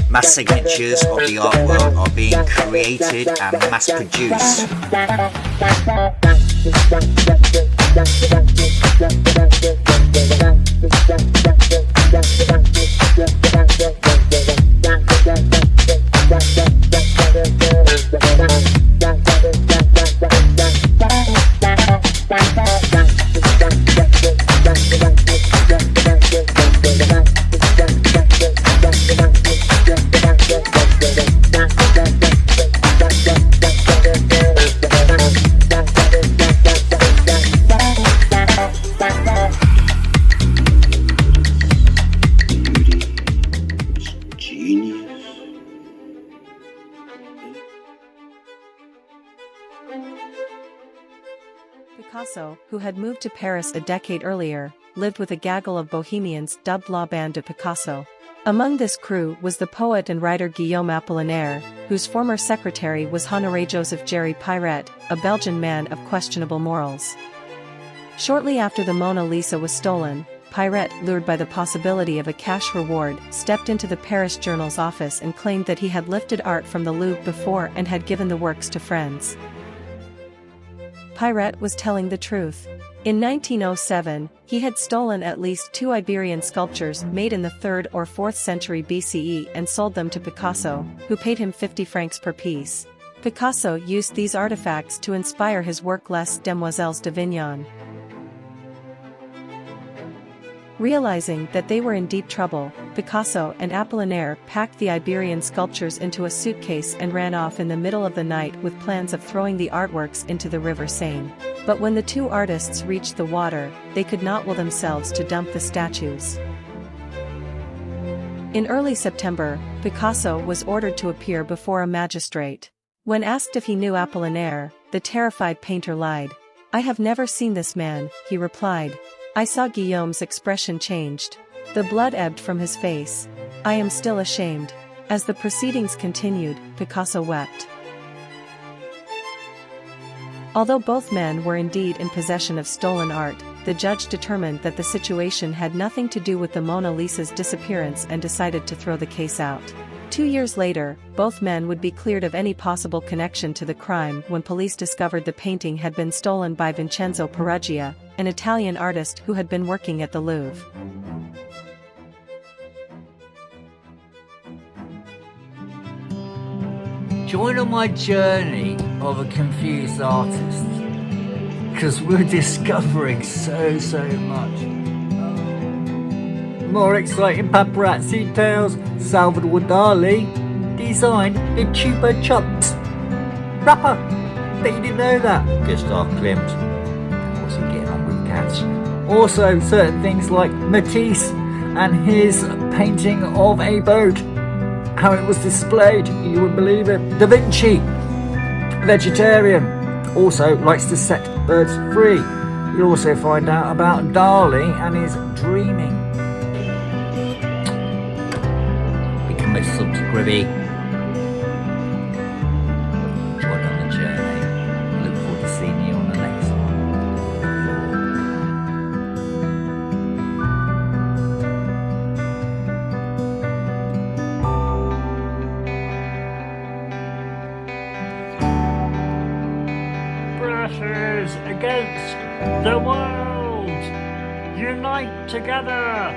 Mass signatures of the art world are being created and mass produced. Picasso, who had moved to Paris a decade earlier, lived with a gaggle of bohemians dubbed La Bande de Picasso. Among this crew was the poet and writer Guillaume Apollinaire, whose former secretary was Honoré-Joseph Jerry Pirette, a Belgian man of questionable morals. Shortly after the Mona Lisa was stolen, Pirette, lured by the possibility of a cash reward, stepped into the Paris Journal's office and claimed that he had lifted art from the Louvre before and had given the works to friends. Pirette was telling the truth. In 1907, he had stolen at least 2 Iberian sculptures made in the 3rd or 4th century BCE and sold them to Picasso, who paid him 50 francs per piece. Picasso used these artifacts to inspire his work Les Demoiselles d'Avignon. Realizing that they were in deep trouble, Picasso and Apollinaire packed the Iberian sculptures into a suitcase and ran off in the middle of the night with plans of throwing the artworks into the River Seine. But when the 2 artists reached the water, they could not will themselves to dump the statues. In early September, Picasso was ordered to appear before a magistrate. When asked if he knew Apollinaire, the terrified painter lied. "I have never seen this man," he replied. I saw Guillaume's expression changed. The blood ebbed from his face. "I am still ashamed." As the proceedings continued, Picasso wept. Although both men were indeed in possession of stolen art, the judge determined that the situation had nothing to do with the Mona Lisa's disappearance and decided to throw the case out. 2 years later, both men would be cleared of any possible connection to the crime when police discovered the painting had been stolen by Vincenzo Peruggia, an Italian artist who had been working at the Louvre. Join on my journey of a confused artist, because we're discovering so much. More exciting paparazzi tales. Salvador Dali designed the Chupa Chups. Rapper! Bet you didn't know that. Gustav Klimt. What's he getting on with cats? Also, certain things like Matisse and his painting of a boat. How it was displayed, you wouldn't believe it. Da Vinci, vegetarian, also likes to set birds free. You'll also find out about Dali and his dreaming. Become a subscriber. Join on the journey. Look forward to seeing you on the next one. Against the world, unite together.